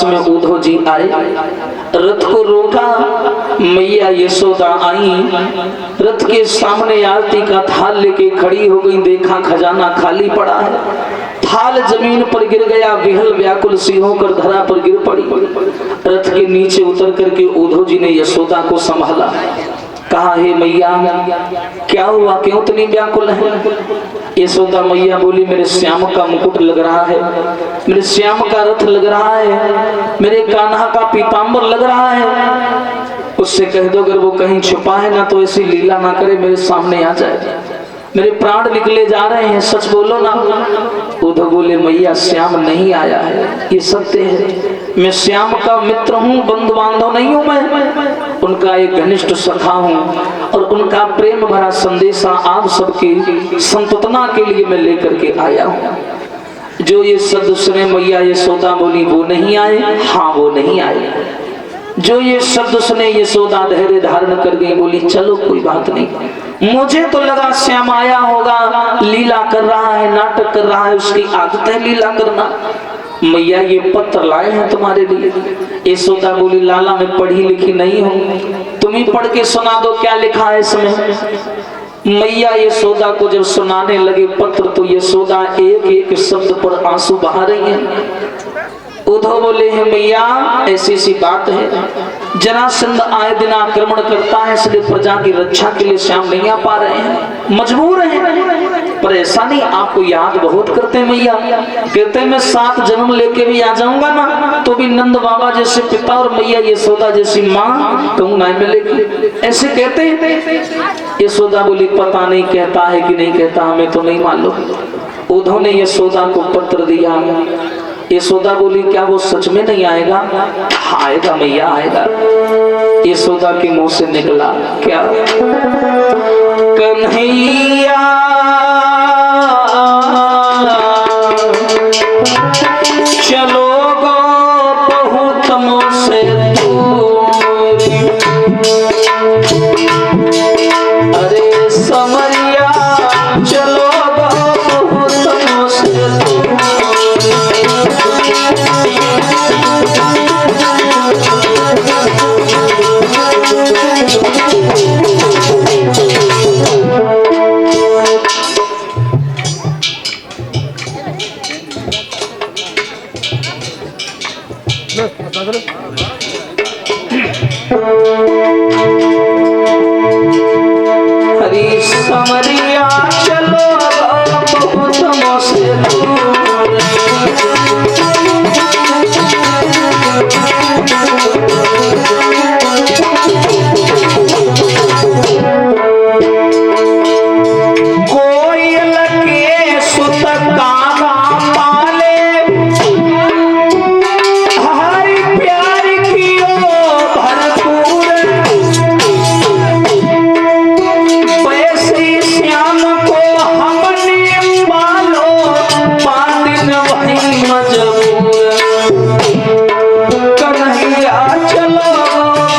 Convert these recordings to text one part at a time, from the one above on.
में उद्धव जी आए, रथ को रोका, मैया यशोदा आई, रथ के सामने आरती का थाल लेके खड़ी हो गई। देखा खजाना खाली पड़ा है, थाल जमीन पर गिर गया, विहल व्याकुल सी होकर धरा पर गिर पड़ी। रथ के नीचे उतर करके उद्धव जी ने यशोदा को संभाला, कहा हे मैया क्या हुआ, क्यों इतनी व्याकुल है? यशोदा मैया बोली मेरे श्याम का मुकुट लग रहा है, मेरे श्याम का रथ लग रहा है, मेरे कान्हा का पीतांबर लग रहा है। उससे कह दो अगर वो कहीं छुपा है ना तो ऐसी लीला ना करे, मेरे सामने आ जाए, मेरे प्राण निकले जा रहे हैं, सच बोलो ना। उद्धव बोले मैया श्याम नहीं आया है, ये सत्य है, मैं श्याम का मित्र हूँ, बंधु बांधव नहीं हूँ, मैं उनका एक घनिष्ठ सखा हूँ और उनका प्रेम भरा संदेशा आप सबकी संततना के लिए मैं लेकर के आया हूँ। जो ये शब्द सुने मैया यशोदा बोली वो नहीं आए, हाँ वो नहीं आए। जो ये शब्द सुने यशोदा धैर्य धारण कर गई, बोली चलो कोई बात नहीं, मुझे तो लगा श्याम आया होगा, लीला कर रहा है, नाटक कर रहा है, उसकी आदत है लीला करना। मैया ये पत्र लाए हैं तुम्हारे लिए। यशोदा बोली लाला मैं पढ़ी लिखी नहीं हूँ, तुम ही पढ़ के सुना दो क्या लिखा है इसमें। मैया यशोदा को जब सुनाने लगे पत्र तो यशोदा एक एक शब्द पर आंसू बहा रही है। उद्धव बोले हैं मैया ऐसी सी बात है, जरासंध आए दिन आक्रमण करता है, इसलिए प्रजा की रक्षा के लिए श्याम नहीं आ पा रहे हैं, मजबूर हैं। पर ऐसा नहीं, आपको याद बहुत करते हैं मैया, कहते हैं मैं 7 जन्म लेके भी आ जाऊंगा ना तो भी नंद बाबा जैसे पिता और मैया यशोदा जैसी माँ कहूँ ना मिलेगी, ऐसे कहते हैं। यशोदा बोली पता नहीं कहता है कि नहीं कहता, हमें तो नहीं मालूम। उद्धव ने यशोदा को पत्र दिया। यशोदा बोली क्या वो सच में नहीं आएगा? आएगा मैया आएगा। यशोदा के मुंह से निकला क्या? कन्हैया चलो गो बहुत मुझसे दूरी, अरे समरिया चलो गो बहुत मुझसे दूरी। हरी समरिया चलो बहुत मुझसे दूर, कोयल के सुत काना पाले, हरी प्यार कियो भरपूर, वैसे श्याम को हमने पालो, पादिन वही मजबूर। कन्हैया चलो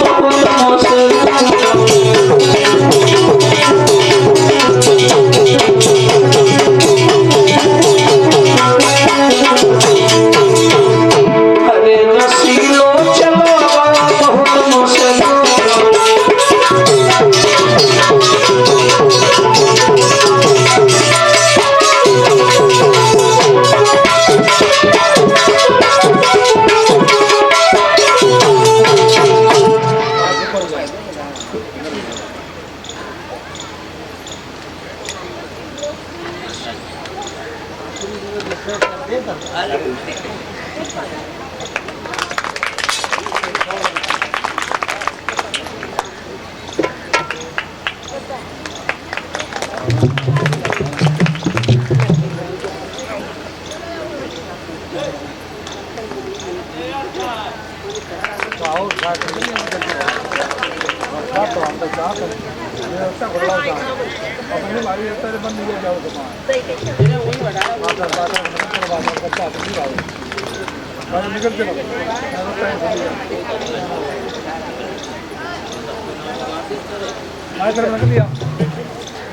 बहुत मुश्किल, अरे रसीलो चलो बहुत मुश्किल।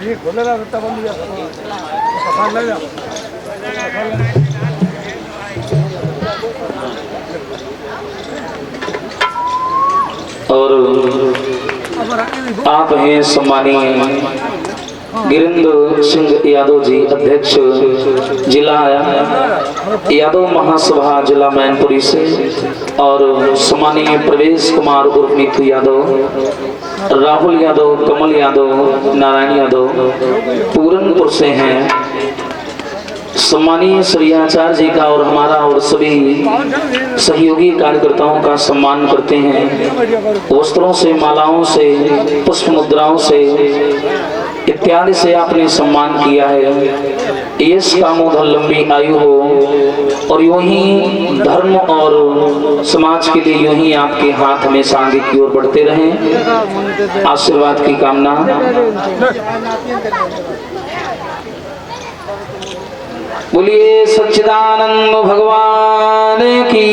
ये खोलेगा रत्ता बंद दिया पकड़ ले जा। और आप हैं सम्मानीय गिरिंद्र सिंह यादव जी, अध्यक्ष जिला यादव महासभा जिला मैनपुरी से, और सम्मानीय प्रवेश कुमार उर्फ नीतू यादव, राहुल यादव, कमल यादव, नारायण यादव पूरनपुर से हैं। सम्मानीय श्री आचार्य जी का और हमारा और सभी सहयोगी कार्यकर्ताओं का सम्मान करते हैं। वस्त्रों से, मालाओं से, पुष्प मुद्राओं से इत्यादि से आपने सम्मान किया है। यश कामोधन लंबी आयु हो और यूं ही धर्म और समाज के लिए यूं ही आपके हाथ हमेशा आगे की ओर बढ़ते रहें, आशीर्वाद की कामना। बोलिए सच्चिदानंद भगवान की।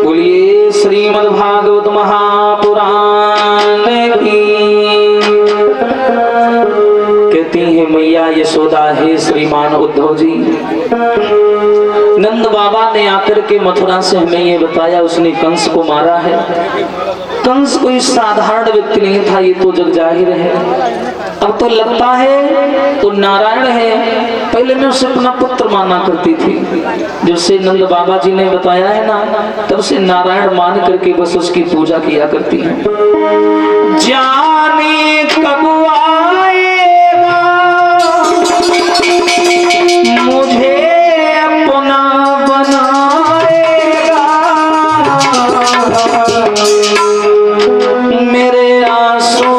बोलिए श्रीमद् भागवत महापुराण की। कहती है मैया यशोदा, हे श्रीमान उद्धव जी, नंद बाबा ने आकर के मथुरा से हमें ये बताया उसने कंस को मारा है। कंस कोई साधारण व्यक्ति नहीं था, ये तो जग जाहिर है। अब तो लगता है तो नारायण है। पहले मैं उसे अपना पुत्र माना करती थी, जब से नंद बाबा जी ने बताया है ना, तब से नारायण मान करके बस उसकी पूजा किया करती है। जाने कब आएगा मुझे अपना बनाएगा, मेरे आंसू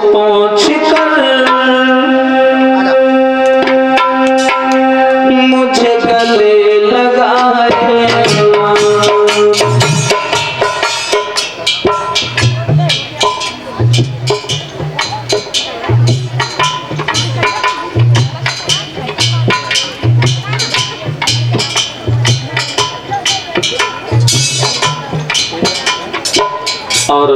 पोंछ कर मुझे गले लगाएगा। और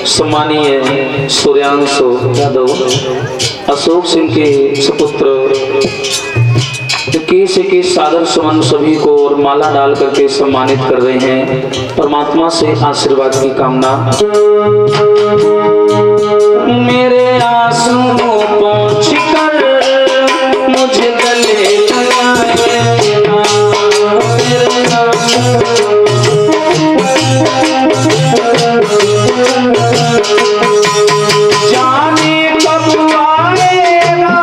सम्मानीय सूर्यांशु यादव अशोक सिंह के सुपुत्र केश के सादर सुमन सभी को और माला डाल करके सम्मानित कर रहे हैं। परमात्मा से आशीर्वाद की कामना। मेरे आंसू पोंछ कर मुझे गले लगाएगा, मेरे जाने कब आएगा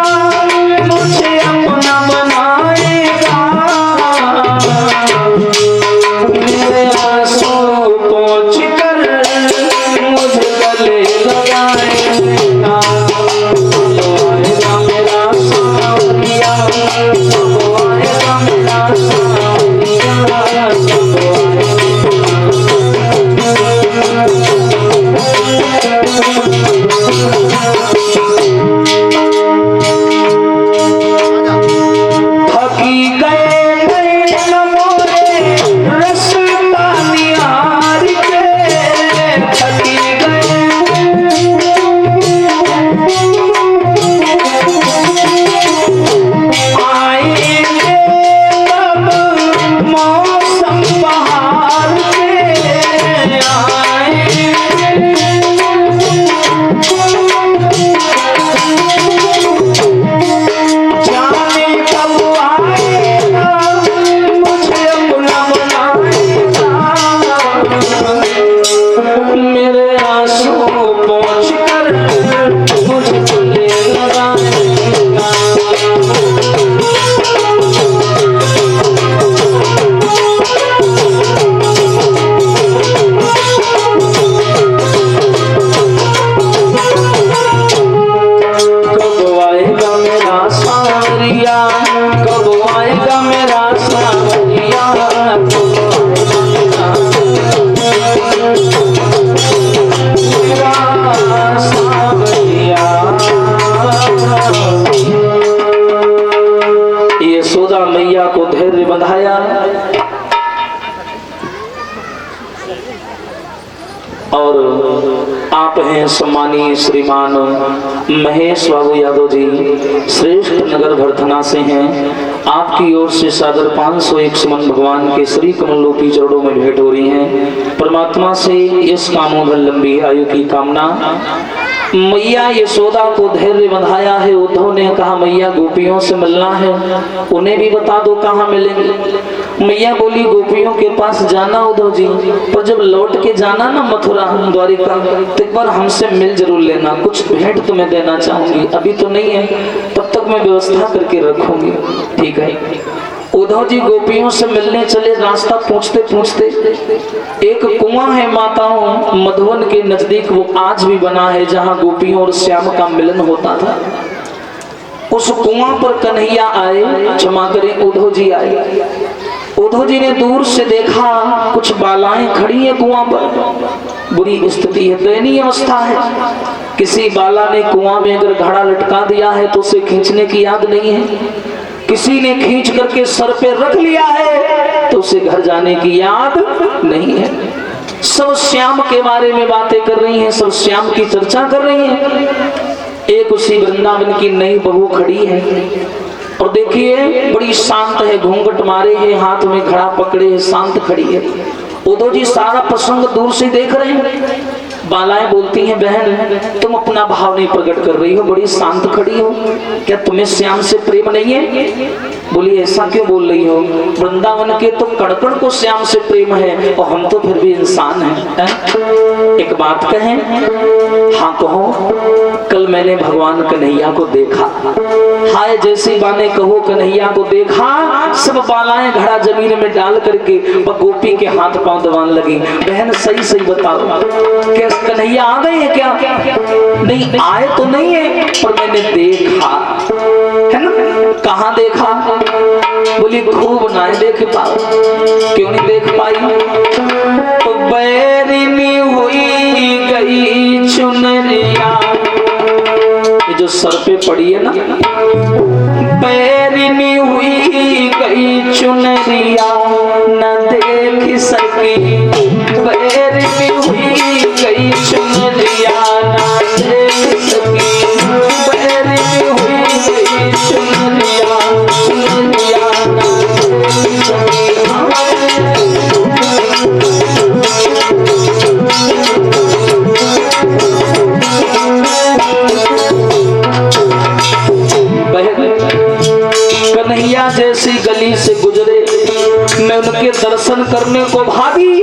मुझे अपना बनाएगा, मेरे आंसू पोंछ कर मुझे गले लगा श्रीमान महेश बाबू यादव जी श्रेष्ठ नगर भरथना से हैं। आपकी ओर से सादर 501 सुमन भगवान के श्री कमलोपी चरणों में भेंट हो रही हैं। परमात्मा से इस कामों में लंबी आयु की कामना। मैया यशोदा को धैर्य बंधाया है। उद्धव ने कहा मैया गोपियों से मिलना है, उन्हें भी बता दो कहाँ मिलेंगे। मैया बोली गोपियों के पास जाना उद्धव जी, पर जब लौट के जाना ना मथुरा द्वारिका तो एक बार हमसे मिल जरूर लेना, कुछ भेंट तुम्हें देना चाहूंगी। अभी तो नहीं है, तब तक मैं व्यवस्था करके रखूंगी। ठीक है। उद्धव जी गोपियों से मिलने चले। रास्ता पूछते पूछते एक कुआं है माताओं मधुवन के नजदीक, वो आज भी बना है जहां गोपियों और श्याम का मिलन होता था। उस कुआं पर कन्हैया आए, क्षमा करें उद्धव जी आए। उद्धव जी ने दूर से देखा कुछ बालाएं खड़ी है कुआं पर। बुरी स्थिति है, दयनीय अवस्था है। किसी बाला ने कुआं में अगर घड़ा लटका दिया है तो उसे खींचने की याद नहीं है। किसी ने खींच करके सर पे रख लिया है तो उसे घर जाने की याद नहीं है। सब श्याम के बारे में बातें कर रही हैं, सब श्याम की चर्चा कर रही हैं। एक उसी वृंदावन की नई बहू खड़ी है और देखिए बड़ी शांत है, घूंघट मारे है, हाथ में घड़ा पकड़े है, शांत खड़ी है। उद्धव जी सारा प्रसंग दूर से देख रहे हैं। बालाएं बोलती हैं बहन तुम अपना भाव नहीं प्रकट कर रही हो, बड़ी शांत खड़ी हो, क्या तुम्हें श्याम से प्रेम नहीं है? बोली ऐसा क्यों बोल रही हो, वृंदावन के तो कड़कड़ को श्याम से प्रेम है और हम तो फिर भी इंसान हैं। एक बात कहें? हाँ कहो। कल मैंने भगवान कन्हैया को देखा। हाय जैसी बाने कहो कन्हैया को देखा। सब बालाएं घड़ा जमीन में डाल करके गोपी के हाथ पांव दबाने लगी। बहन सही सही बताओ क्या कन्हैया आ गए हैं क्या? नहीं आए तो नहीं है, पर मैंने देखा है ना। कहाँ देखा? बोली खूब ना देख पाओ। क्यों नहीं देख पाई? तो बैरिनी हुई गई चुनरिया, ये जो सर पे पड़ी है ना, बैरिनी हुई गई चुनरिया न देख सकी। बैरिनी हुई गई चुनरिया न देख सकी। बैरिनी हुई गई चुनरिया, चुनरिया न देख सकी। कन्हैया जैसी गली से गुजरे, मैं उनके दर्शन करने को भागी,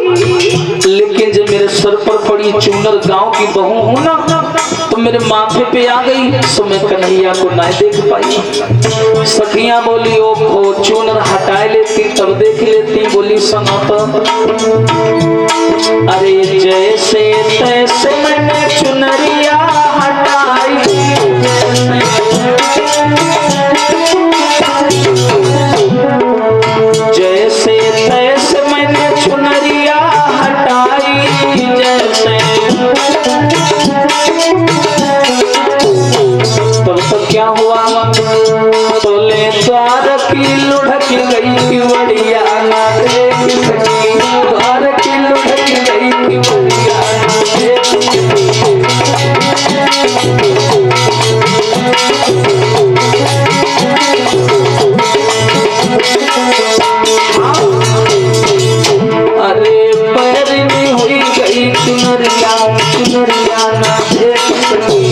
लेकिन जब मेरे सर पर पड़ी चूनर गांव की बहू हूं ना, तो मेरे माथे पे आ गई, तो मैं कन्हैया को ना देख पाई। सखियां बोली ओ खो चूनर हटाए लेती तब देख लेती। बोली सुनो तो, अरे जैसे तैसे मैंने चुनरिया हटाई, जैसे तैसे मैंने चुनरिया हटाई। जैसे तब तक क्या हुआ? तोले द्वार की लुढ़क गई थी बढ़िया ना देख सकी। द्वार की लुढ़क गई थी बढ़िया ना देख सकी। अरे बैरिनी हुई गई चुनरिया, चुनरिया ना देख सकी।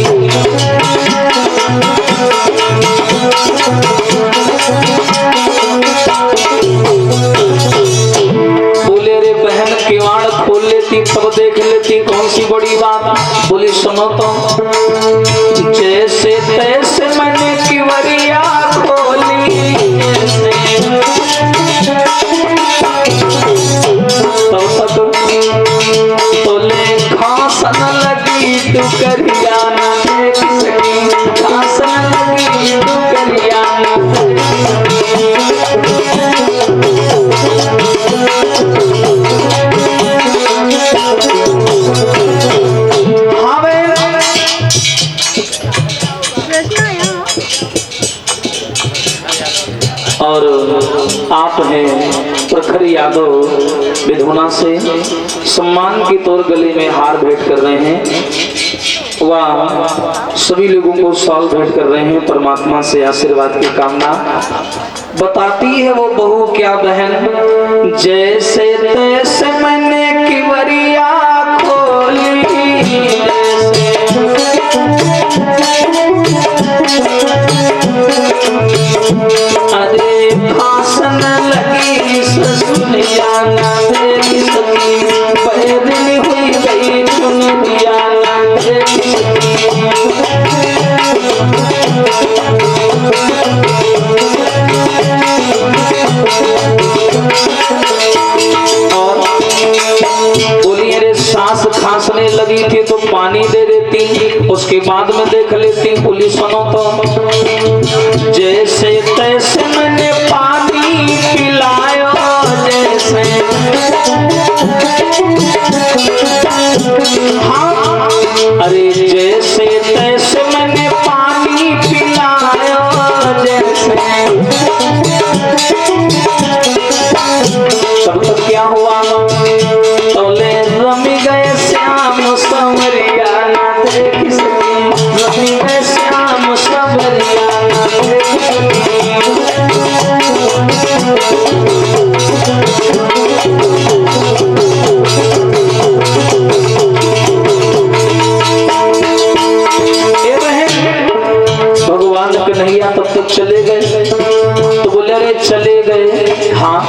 बोले रे बहन किवाड़ खोल लेती तब देख लेती, कौन सी बड़ी बात। बोली सुनो तो, जैसे तैसे मैंने किवरिया खोली, तोले खासन लगी डुकरिया ना देख सकी। खासन लगी डुकरिया ना देख सकी। हाँ भाई और आप हैं प्रखर यादव विधुना से, सम्मान के तौर गले में हार भेंट कर रहे हैं। वह सभी लोगों को सॉल भेंट कर रहे हैं, परमात्मा से आशीर्वाद की कामना। बताती है वो बहू क्या बहन, जैसे तैसे मैंने किवरिया खोली, अरे भाषण लगी ससुरिया ना देख सकी, पैदल हुई गई चुनरिया ना देख सकी। और बोली अरे सांस खांसने लगी थी तो पानी दे देती, उसके बाद में देख लेती। बोली सुनो तो, जैसे तैसे मैंने पानी पिलायो, जैसे हाँ अरे जैसे तैसे मैंने पानी पिलायो, जैसे तब तक क्या हुआ, तोले रमी गए श्याम संवरिया ना देख सकी, रमी गए श्याम संवरिया ना देख भगवान कन्हैया तब तक चले गए। तो बोले अरे चले गए, हाँ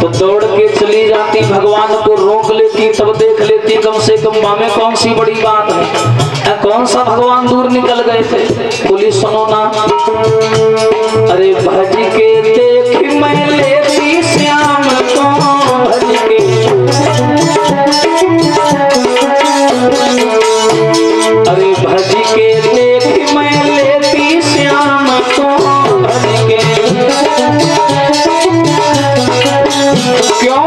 तो दौड़ के चली जाती, भगवान को रोक लेती, तब देख लेती कम से कम माँ कौन सी बड़ी बात है, कौन सा भगवान दूर निकल गए थे। बोली सुनो ना, अरे भज के देख मैं लेती श्याम को, भज के अरे भज के देख मैं लेती श्याम को, भज के क्यों,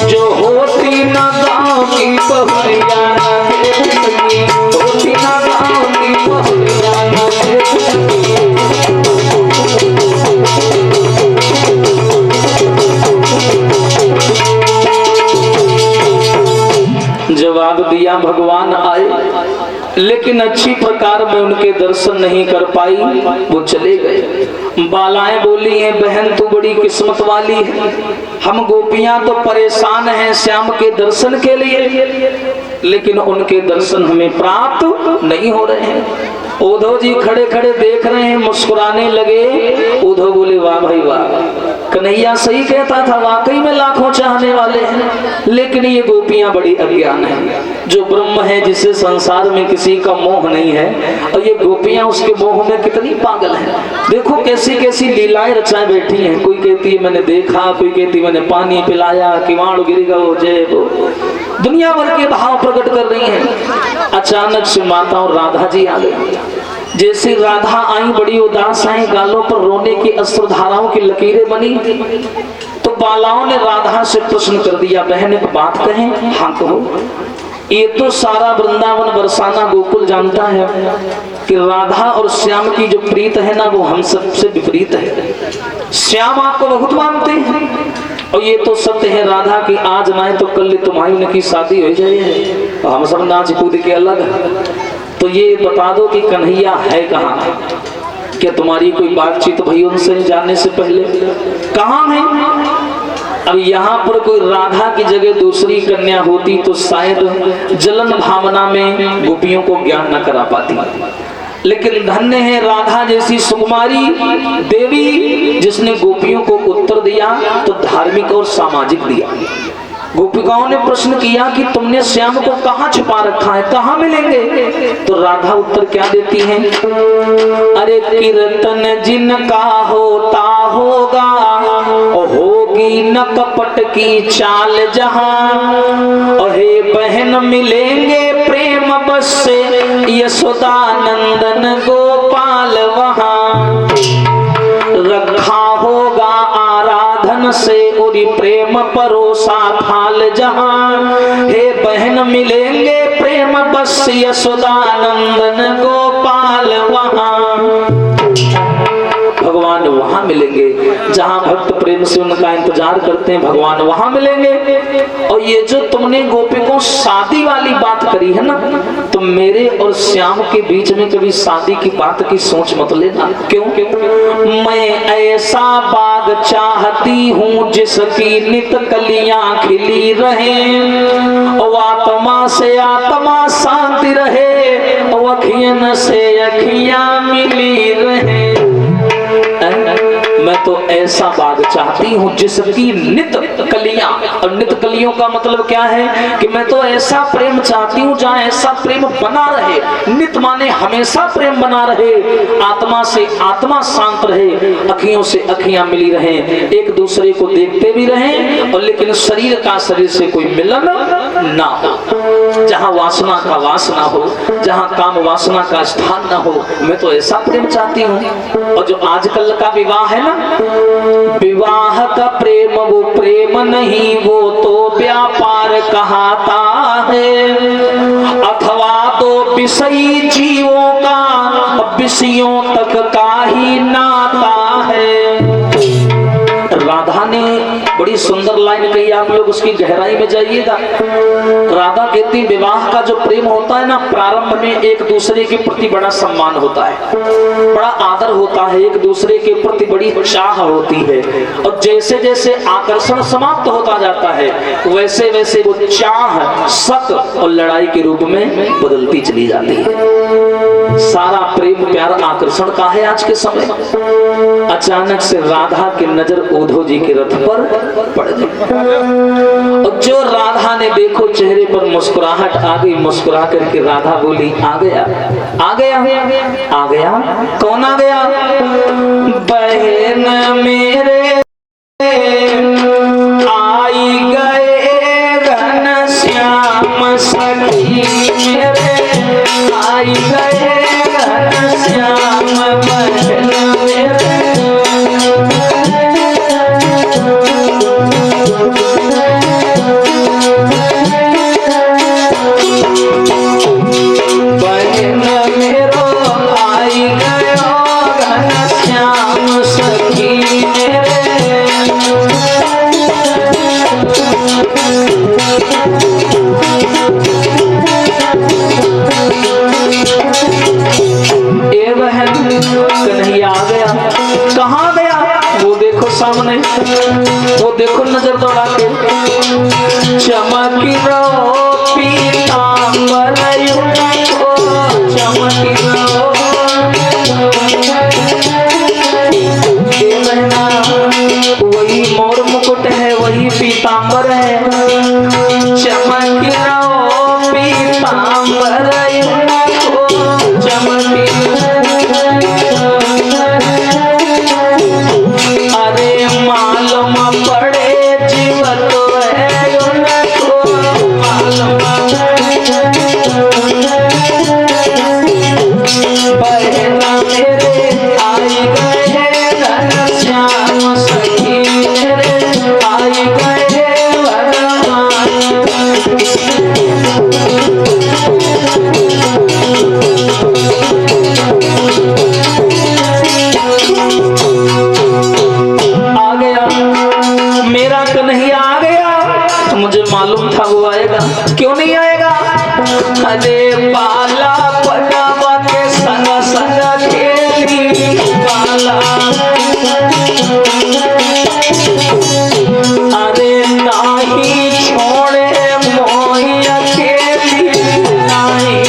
जो होती ना गाँव की बहुरिया ना देख सकी, होती ना गाँव की बहुरिया ना देख सकी। जवाब दिया भगवान आए, लेकिन अच्छी प्रकार में उनके दर्शन नहीं कर पाई, वो चले गए। बालाएं बोली हैं बहन तू बड़ी किस्मत वाली है, हम गोपियां तो परेशान हैं श्याम के दर्शन के लिए, लेकिन उनके दर्शन हमें प्राप्त नहीं हो रहे हैं। उद्धव जी खड़े खड़े देख रहे हैं, मुस्कुराने लगे। उद्धव बोले वाह भाई वाह, कन्हैया सही कहता था, वाकई में लाखों चाहने वाले हैं, लेकिन ये गोपियां बड़ी अज्ञान है। जो ब्रह्म है जिसे संसार में किसी का मोह नहीं है, और ये गोपियां उसके मोह में कितनी पागल हैं। देखो कैसी कैसी लीलाएं रचाए बैठी हैं, कोई कहती है मैंने देखा, कोई कहती मैंने पानी पिलाया, किवाड़ गिर गया वो जय वो, दुनिया भर के भाव प्रकट कर रही हैं। अचानक से माता और राधा जी आ गई। जैसे राधा आई बड़ी उदास आई, गालों पर रोने की अश्रुधाराओं की लकीरें बनी, तो बालाओं ने राधा से प्रश्न कर दिया, बहन एक बात कहें। हाँ कहो। ये तो सारा वृंदावन बरसाना गोकुल जानता है कि राधा और श्याम की जो प्रीत है ना, वो हम सबसे विपरीत है। श्याम आपको बहुत मानते हैं, और ये तो सत्य है राधा की आज ना तो कल तुम्हारी उनकी शादी हो जाए, तो हम सब नाच कूद के अलग। तो ये बता दो कि कन्हैया है कहाँ, क्या तुम्हारी कोई बातचीत भई उनसे जाने से पहले, कहाँ है? अब यहाँ पर कोई राधा की जगह दूसरी कन्या होती तो शायद जलन भावना में गोपियों को ज्ञान न करा पाती, लेकिन धन्य है राधा जैसी सुकुमारी देवी जिसने गोपियों को उत्तर दिया, तो धार्मिक और सामाजिक दिया। गोपिकाओं ने प्रश्न किया कि तुमने श्याम को कहाँ छुपा रखा है, कहाँ मिलेंगे? तो राधा उत्तर क्या देती हैं? अरे कीर्तन जिनका होता होगा, होगी न कपट की चाल जहां, हे बहन मिलेंगे प्रेम बस से यशोदा नंदन गोपाल वहां, रखा होगा आराधन से उरी प्रेम परोसा थाल जहां, हे बहन मिलेंगे प्रेम बस यशोदा नंदन गोपाल वहां, भगवान वहां मिलेंगे। जहाँ भक्त प्रेम से उनका इंतजार करते हैं भगवान वहां मिलेंगे। और ये जो तुमने गोपिकों शादी वाली बात करी है ना, तो मेरे और श्याम के बीच में कभी शादी की बात की सोच मत लेना। क्यों? मैं ऐसा बाग चाहती हूँ जिसकी नित कलियां खिली रहे, आत्मा से आत्मा शांति रहे, अखियन से अखियां मिली रहे। मैं तो ऐसा बाग चाहती हूँ जिसकी नित कलियां, और नित कलियों का मतलब क्या है कि मैं तो ऐसा प्रेम चाहती हूँ जहाँ ऐसा प्रेम बना रहे। नित माने हमेशा प्रेम बना रहे, आत्मा से आत्मा शांत रहे, अखियों से अखियां मिली रहे, एक दूसरे को देखते भी रहें, और लेकिन शरीर का शरीर से कोई मिलन ना हो, जहाँ वासना का वास ना हो, जहाँ काम वासना का स्थान ना हो। मैं तो ऐसा प्रेम चाहती हूँ। और जो आजकल का विवाह है ना, विवाह का प्रेम वो प्रेम नहीं, वो तो व्यापार कहता है, अथवा तो विषयी जीवों का विषयों तक का ही नाता है। राधा ने बड़ी सुंदर लाइन कही, आप लोग उसकी गहराई में जाइएगा। राधा कहती विवाह का जो प्रेम होता है ना, प्रारंभ में एक दूसरे के प्रति बड़ा सम्मान होता है, बड़ा आदर होता है, एक दूसरे के प्रति बड़ी चाह होती है, और जैसे जैसे आकर्षण समाप्त होता जाता है वैसे वैसे वो चाह शक और लड़ाई के रूप में बदलती चली जाती है। सारा प्रेम प्यार आकर्षण का है आज के समय। अचानक से राधा की नजर उद्धव जी के रथ पर पड़ गई, और जो राधा ने देखो चेहरे पर मुस्कुराहट आ गई। मुस्कुरा करके राधा बोली, आ गया आ गया आ गया। कौन आ गया? बहन मेरे आई गए घनश्याम, सखी मेरे आई गए घनश्याम, बहन मेरे सामने, वो देखो नजर दौड़ा के, चमकी रहो पीतांबर, चमकी रहो वही मोर मुकुट है, वही पीतांबर है, चमकी रहो पीतांबर, चमकी मालूम पड़े जीव तो है उनको, मालूम बहन मेरे आई गए घनश्याम, सखी मेरे आई गए भगवान। मेरा कन्हैया आ गया, मुझे मालूम था वो आएगा, क्यों नहीं आएगा? अरे बाला पटावा के संग संग खेली बाला, अरे नाही छोड़े मोही अकेली नाही,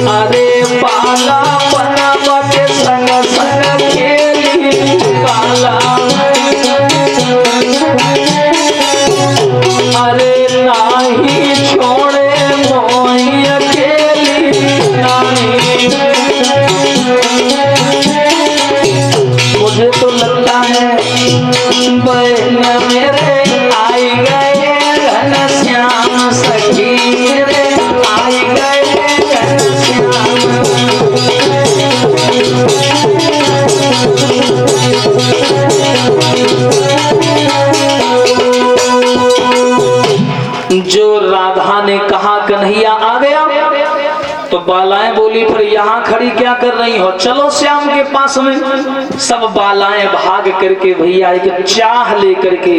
अरे बाला पटावा के संग संग खेली बाला, अरे नाही छोड़े मोही अकेली नाही। मुझे तो लगता है बहन मेरे आई गए घनश्याम, सखी मेरे आई गए घनश्याम। जो राधा ने कहा कन्हैया आ गया, तो बालाएं बोली फिर यहाँ खड़ी क्या कर रही हो, चलो श्याम के पास में। सब बालाएं भाग करके भैया एक चाह लेकर के,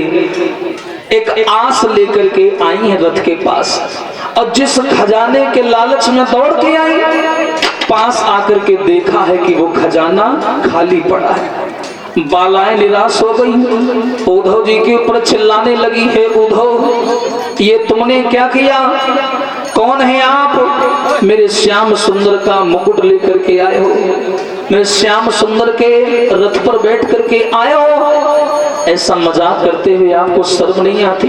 एक आस लेकर के आई है रथ के पास, और जिस खजाने के लालच में दौड़ के आई, पास आकर के देखा है कि वो खजाना खाली पड़ा है। बालाएं निराश हो गई, उद्धव जी के ऊपर चिल्लाने लगी, है उद्धव ये तुमने क्या किया, कौन है आप, मेरे श्याम सुंदर का मुकुट लेकर के आए हो, मेरे श्याम सुंदर के रथ पर बैठ करके आए हो, ऐसा मजाक करते हुए आपको शर्म नहीं आती,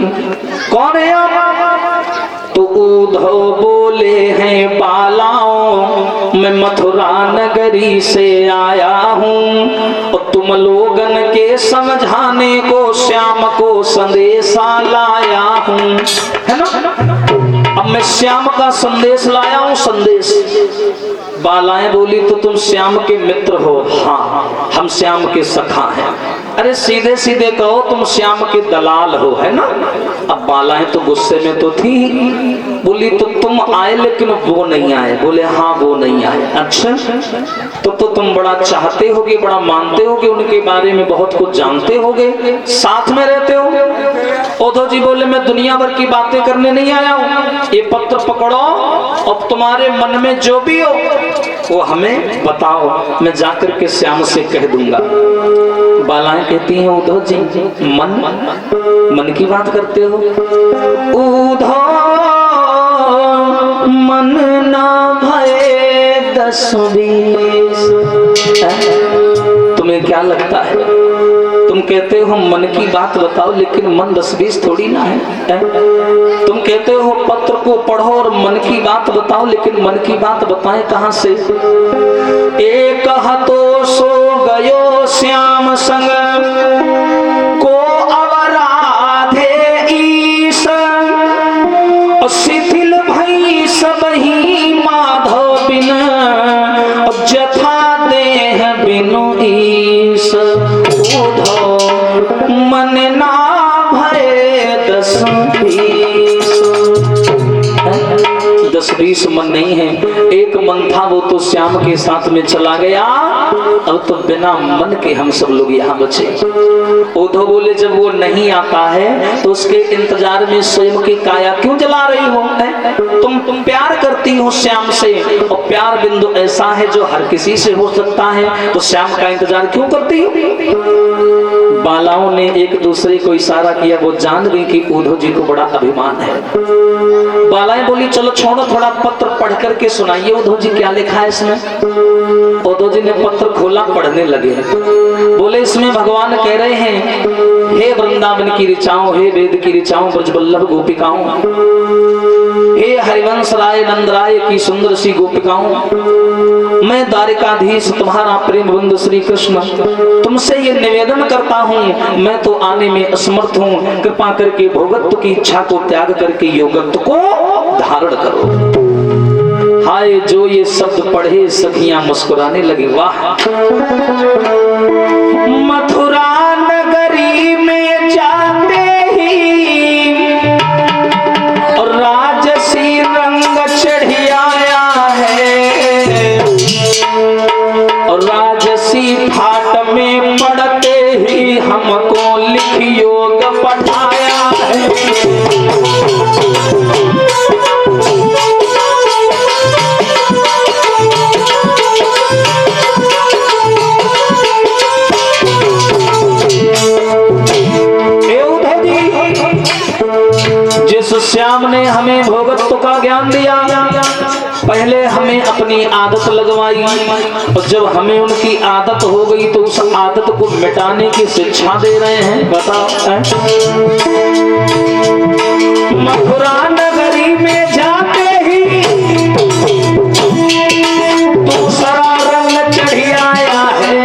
कौन है आप। तो उद्धव बोले हैं बालाओं मैं मथुरा नगरी से आया हूँ, और तुम लोगन के समझाने को श्याम को संदेशा लाया हूँ, है ना। अब मैं श्याम का संदेश लाया हूँ, संदेश। बालाएं बोली तो तुम श्याम के मित्र हो, हाँ हम श्याम के सखा हैं। अरे सीधे सीधे कहो तुम श्याम के दलाल हो, है ना। अब बालाएं तो गुस्से में तो थी, बोली तो तुम आए लेकिन वो नहीं आए, बोले हाँ वो नहीं आए, अच्छा तो तुम बड़ा चाहते होगे, बड़ा मानते होगे, उनके बारे में बहुत कुछ जानते होगे, साथ में रहते हो। उद्धव जी बोले मैं दुनिया भर की बातें करने नहीं आया हूँ, ये पत्र पकड़ो और तुम्हारे मन में जो भी हो वो हमें बताओ, मैं जाकर के श्याम से कह दूंगा। बालाएं कहती हैं उद्धव जी मन की बात करते हो, उद्धव मन ना भये 10-20, तुम्हें क्या लगता है, तुम कहते हो मन की बात बताओ लेकिन मन 10-20 थोड़ी ना है। तुम कहते हो पत्र को पढ़ो और मन की बात बताओ, लेकिन मन की बात बताएं कहां से। एक हतो सो गयो श्याम संग को अवराधे ईश, शिथिल भई सब ही माधव बिन, जथा देह बिनु ईश, मन ना भये 10-20 मन नहीं है, एक मन था वो तो श्याम के साथ में चला गया, अब तो बिना मन के हम सब लोग यहाँ बचे। उद्धव बोले जब वो नहीं आता है तो उसके इंतजार में स्वयं की काया क्यों जला रही हो, तुम प्यार करती हो श्याम से, और प्यार बिंदु ऐसा है जो हर किसी से हो सकता है, तो श्याम का इंतजार क्यों करती हो। बालाओं ने एक दूसरे को इशारा किया, वो जान गई कि उद्धव जी को बड़ा अभिमान है। बालाएं बोली चलो छोड़ो, थोड़ा पत्र पढ़ करके सुनाइए उद्धव जी क्या लिखा है इसमें। उद्धव जी ने पत्र खोला, पढ़ने लगे, बोले इसमें भगवान कह रहे हैं, हे वृंदावन की ऋचाओं, हे वेद की ऋचाओं, ब्रजवल्लभ गोपिकाओं, हे हरिवंश राय नंद राय की सुंदर सी गोपिकाओं, मैं द्वारिकाधीश तुम्हारा प्रेम बंधु श्री कृष्ण तुमसे ये निवेदन करता हूँ, मैं तो आने में असमर्थ हूँ, कृपा करके भोगत्व की इच्छा को त्याग करके योगत्व को धारण करो। हाय जो ये शब्द पढ़े सखियां मुस्कुराने लगी, वाह। मथुरा नगरी में जाते ही और राजसी रंग चढ़ी आया है, और राजसी फाट में पड़ते ही हमको लिख योग पढ़ाया है। श्याम ने हमें भोगत्व का ज्ञान दिया, पहले हमें अपनी आदत लगवाई, और जब हमें उनकी आदत हो गई तो उस आदत को मिटाने की शिक्षा दे रहे हैं। बताओ, मथुरा नगरी में जाते ही दूसरा रंग चढ़ी आया है,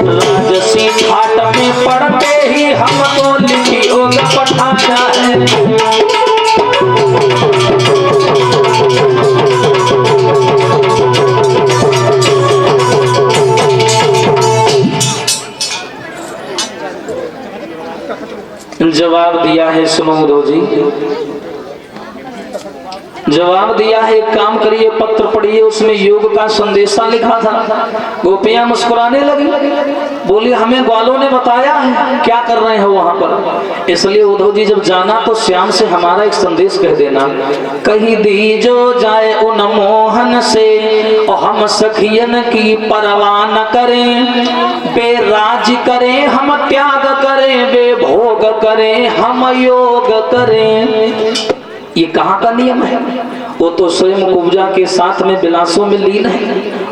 राजसी घाट में पड़ते ही हमको लिखी योग पढ़ाया है। जवाब दिया है, सुनो उद्धव जी। जवाब दिया है, एक काम करिए, पत्र पढ़िए, उसमें योग का संदेशा लिखा था। गोपियां मुस्कुराने लगी, बोली हमें ग्वालों ने बताया है, क्या कर रहे हो वहां पर। इसलिए उद्धव जी जब जाना तो श्याम से हमारा एक संदेश कह देना, कही दीजो जाए उन मोहन से और हम सखियन की परवाह न करें, बेराज करें हम त्याग करें, बेभोग करें हम योग करें। ये कहाँ का नियम है? वो तो स्वयं कुब्जा के साथ में विलासों में लीन है,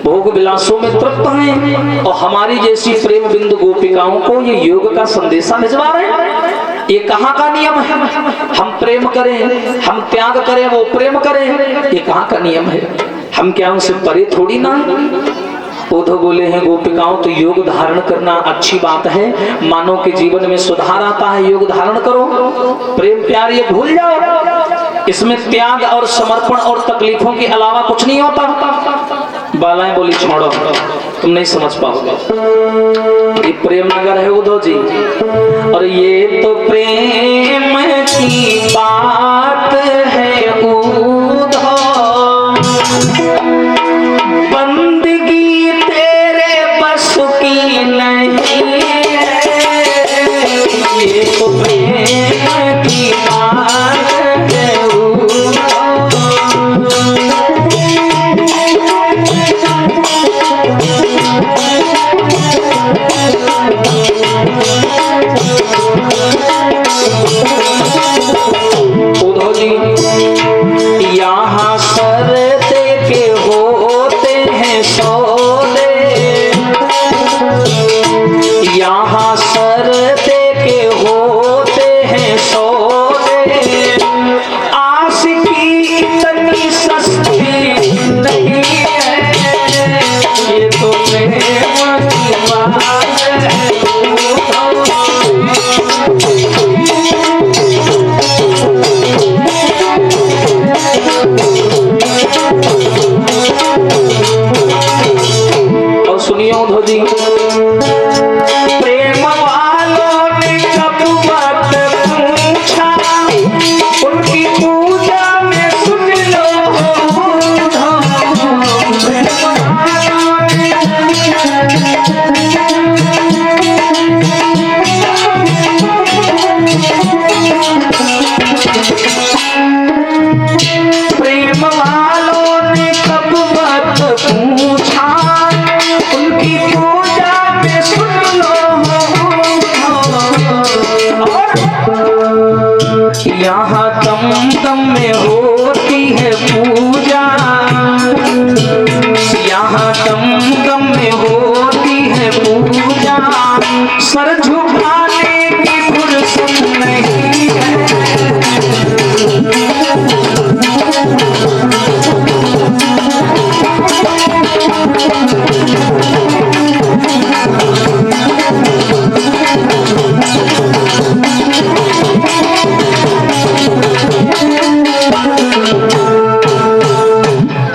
भोग विलासों में तृप्त हैं, और हमारी जैसी प्रेम बिंदु गोपिकाओं को ये योग का संदेशा भिजवा रहे हैं। ये कहाँ का नियम है? हम प्रेम करें, हम त्याग करें, वो प्रेम करें, ये कहाँ का नियम है? हम क्या उनसे परे थोड़ी ना? उद्धव बोले हैं, गोपिकाओं तो योग धारण करना अच्छी बात है, मानव के जीवन में सुधार आता है, योग धारण करो, प्रेम प्यार ये भूल जाओ, इसमें त्याग और समर्पण और तकलीफों के अलावा कुछ नहीं होता। बालाएं बोली छोड़ो, तुम नहीं समझ पाओगे, ये प्रेम नगर है उद्धव जी, और ये तो प्रेम की बात है उद्धव, बंदगी तेरे बस की नहीं है, ये तो प्रेम की बात है उद्धव जी। यहाँ सर दे के होते हैं सौदे, यहाँ सर दे के होते हैं सौदे, आशिकी इतनी सस्ती नहीं है, ये तो प्रेम की बात है। और सुनिए उद्धव जी, प्रेम वालों ने कब बात पूछा, उनकी पूजा में सुन लो प्रेम वालों ने, प्रेम वालों ने कब बात पूछा, उनकी पूजा में सुन लो, यहाँ दम दम में होती है पूजा, यहाँ दम दम में होती है पूजा, सर झुकाने की फुर्सत नहीं है।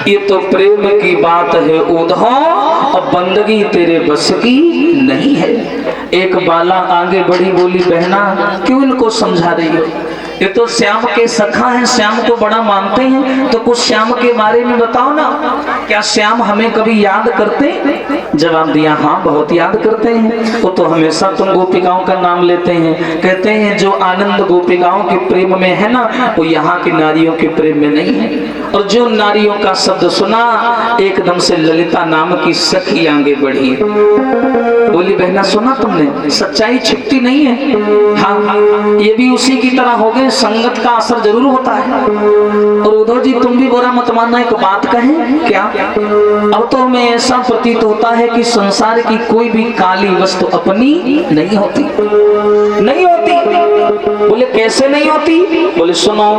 ये तो प्रेम की बात है उद्धव, और बंदगी तेरे बस की नहीं है। एक बाला आगे बढ़ी, बोली बहना क्यों इनको समझा रही हो, ये तो श्याम के सखा हैं, श्याम को बड़ा मानते हैं, तो कुछ श्याम के बारे में बताओ ना, क्या श्याम हमें कभी याद करते? जवाब दिया, हाँ बहुत याद करते हैं, वो तो हमेशा तुम गोपिकाओं का नाम लेते हैं, कहते हैं जो आनंद गोपिकाओं के प्रेम में है ना, वो यहाँ की नारियों के प्रेम में नहीं है। और जो नारियों का शब्द सुना, एकदम से ललिता नाम की सखी आगे बढ़ी, बोली बहना सुना तुमने, सच्चाई छिपती नहीं है, हाँ ये भी उसी की तरह हो गए, संगत का असर जरूर होता है। और उद्धव जी तुम भी बुरा मत मानना, एक बात कहें क्या, अब तो हमें ऐसा प्रतीत होता है कि संसार की कोई भी काली वस्तु अपनी नहीं होती, नहीं होती। बोले कैसे नहीं होती? बोले सुनो,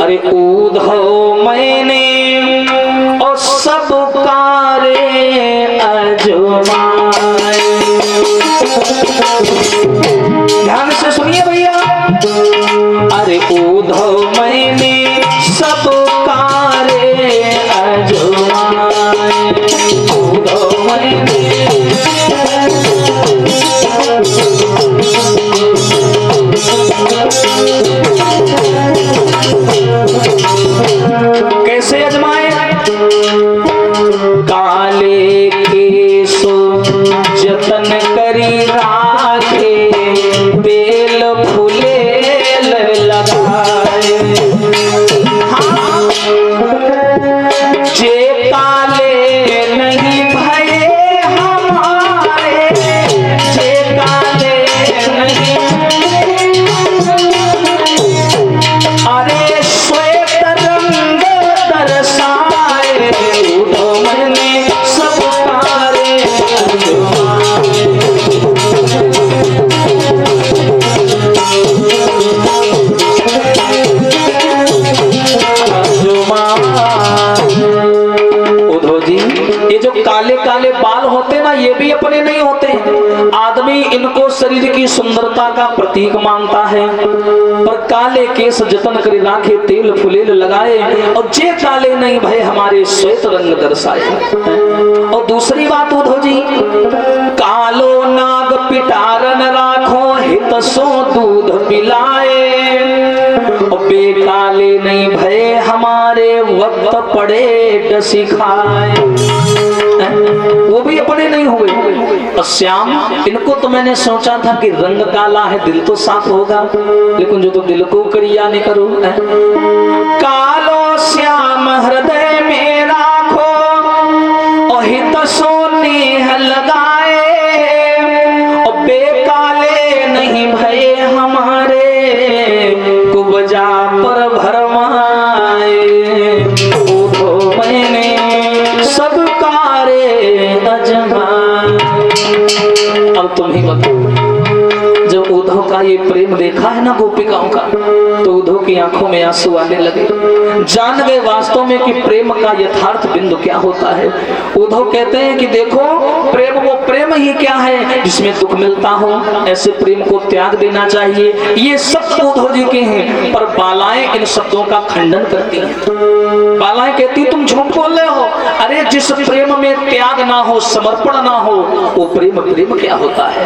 अरे उद्धव मैंने और सब कारे अजमाए, ध्यान से सुनिए भैया, अरे उद्धव मैंने सब कारे अजमाए, उद्धव मैंने भीख मांगता है, पर काले केस जतन कर राखे, तेल फुलेल लगाए, और जे काले नहीं भय हमारे श्वेत रंग दर्शाए। और दूसरी बात उद्धव जी, कालो नाग पिटारन राखो, हित सो दूध पिलाए, बेकाले नहीं भय हमारे, वक्त पड़े डसी खाए। वो भी अपने नहीं हुए। और श्याम, इनको तो मैंने सोचा था कि रंग काला है, दिल तो साफ होगा, लेकिन जो तो दिल को करिया नहीं करो। कालो श्याम हृदय में राखो, अहित सो नेह लगाए, और बेकाले नहीं भय हमारे, कुबजा पर भरमाए। उधो मैंने सब कारे अजमाए। अब तुम ही बताओ, जब उद्धव का ये प्रेम देखा है ना गोपिकाओं का, तो उद्धव की आंखों में आंसू आने लगे। जान गए वास्तव में कि प्रेम का यथार्थ बिंदु क्या होता है। उद्धव कहते हैं कि देखो, प्रेम वो प्रेम ही क्या है जिसमें दुख मिलता हो, ऐसे प्रेम को त्याग देना चाहिए। ये सब उद्धव जी के हैं, पर बालाएं इन शब्दों का खंडन करती हैं। बालाएं कहती तुम झूठ बोल रहे हो, अरे जिस प्रेम में त्याग ना हो, समर्पण ना हो, वो प्रेम प्रेम क्या होता है।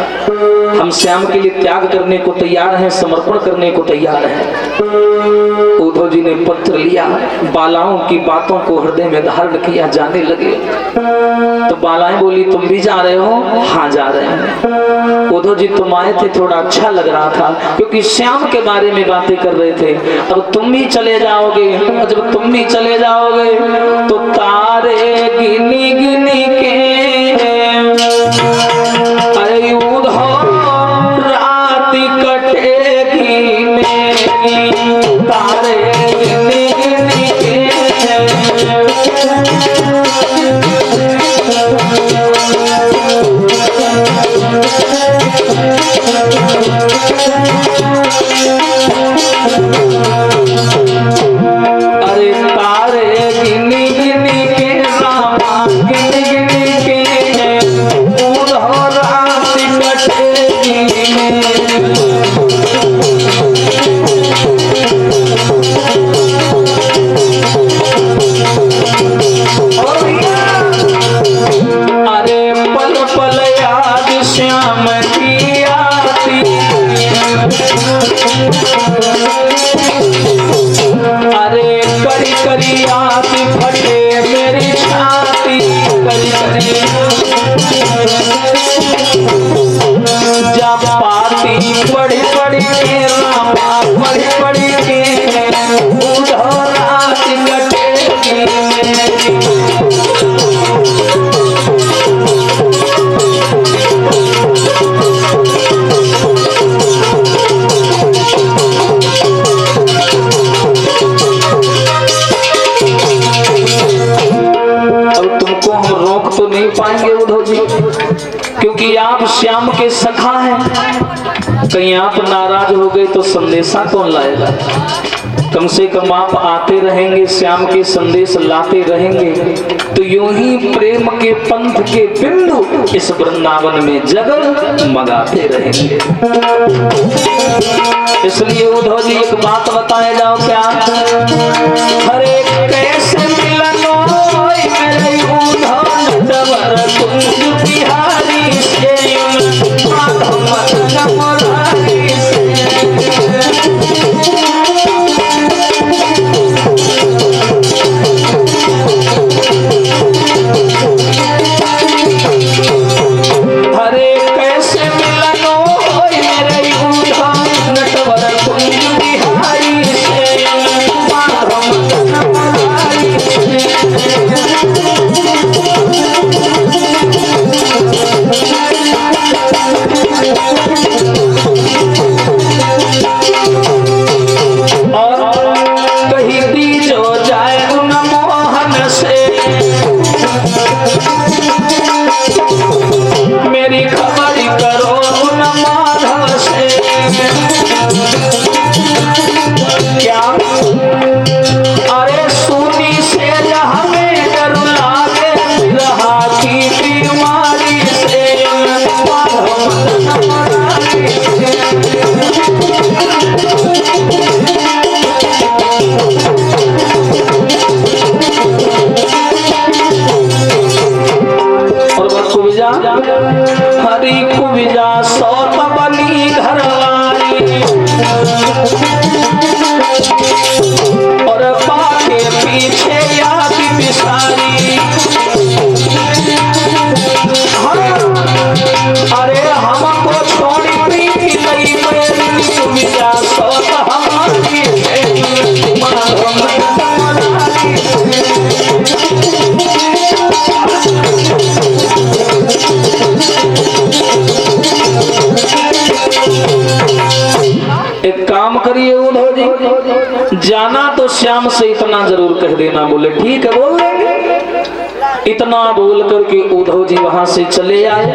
हम श्याम के लिए त्याग करने को तैयार हैं, समर्पण करने को तैयार हैं। उद्धव जी ने पत्र लिया, बालाओं की बातों को हृदय में धारण किया, जाने लगे। तो बालाएं बोली तुम भी जा रहे हो? हाँ जा रहे हैं। उद्धव जी तुम आए थे, थोड़ा अच्छा लग रहा था, क्योंकि श्याम के बारे में बातें कर रहे थे। अब तुम भी चले जाओगे, और जब तुम भी चले जाओगे तो तारे गिनी गिनी के, अरे उद्धव रात कटेगी मेरी, तारे गिनी गिनी के। अरे तारे गिनी गिनी के, रामा गिनी गिनी के, उद्धव रात कटेगी मेरी। अरे पल पल याद श्याम की आती, अरे करी करी आती फटे मेरी छाती, करी करी जब पाती पड़ी पड़ी के, रामा पड़ी पड़ी के, उद्धव रात कटेगी मेरी। तुमको हम रोक तो नहीं पाएंगे उद्धव जी, क्योंकि आप श्याम के सखा हैं। कहीं आप नाराज हो गए तो संदेशा कौन लाएगा। कम से कम आप आते रहेंगे, श्याम के संदेश लाते रहेंगे, तो यूं ही प्रेम के पंथ के बिंदु इस वृंदावन में जगमगाते रहेंगे। इसलिए उद्धव जी एक बात बताए जाओ क्या, हरे कैसे मिलन होई मेरे उद्धव नटवर कुंज बिहारी से, माधव मदन मुरारी से। हरे कैसे मिलन होई मेरे उद्धव नटवर कुंज बिहारी से, माधव मदन मुरारी से। और कहीं दी जो जाए उन मोहन से, मेरी खबर करो उन माधव से। क्या अरे सूनी से हमें डर लागे, रहा की बीमारी से, माधव मदन मुरारी से। तो श्याम से इतना जरूर कह देना। बोले ठीक है बोल देंगे। इतना बोल करके उद्धव जी वहां से चले आए।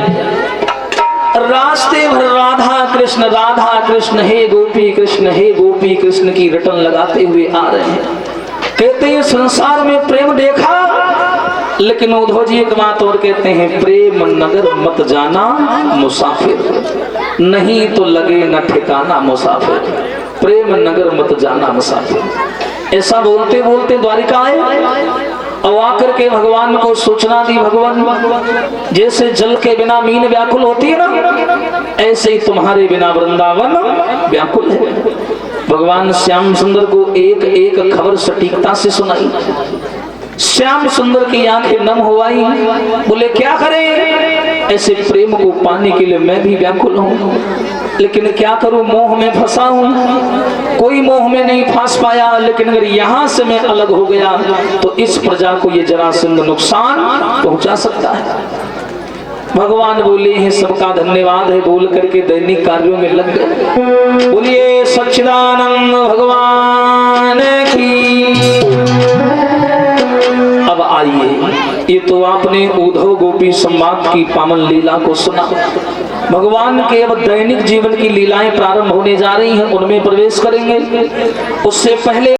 रास्ते भर राधा कृष्ण हे गोपी कृष्ण की रटन लगाते हुए आ रहे हैं। कहते हैं संसार में प्रेम देखा, लेकिन उद्धव जी एक बात और कहते हैं, प्रेम नगर मत जाना मुसाफिर, नहीं तो लगे न ठिकाना मुसाफिर। प्रेम नगर मत जाना मुसाफिर। ऐसा बोलते बोलते द्वारिका आए और आकर के भगवान को सूचना दी, भगवान जैसे जल के बिना मीन व्याकुल होती है ना, ऐसे ही तुम्हारे बिना वृंदावन व्याकुल है। भगवान श्याम सुंदर को एक एक खबर सटीकता से सुनाई। श्याम सुंदर की आंखें नम हो आई। बोले क्या करें, ऐसे प्रेम को पाने के लिए मैं भी व्याकुल हूँ, लेकिन क्या करूं, मोह में फंसा हूं। कोई मोह में नहीं फंस पाया, लेकिन अगर यहां से मैं अलग हो गया तो इस प्रजा को ये जरासंध नुकसान पहुंचा सकता है। भगवान बोले हैं सबका धन्यवाद है, बोल करके दैनिक कार्यों में लग गए। बोलिए सच्चिदानंद भगवान की। अब आइए, ये तो आपने उद्धव गोपी संवाद की पावन लीला को सुना। भगवान के अब दैनिक जीवन की लीलाएं प्रारंभ होने जा रही हैं, उनमें प्रवेश करेंगे। उससे पहले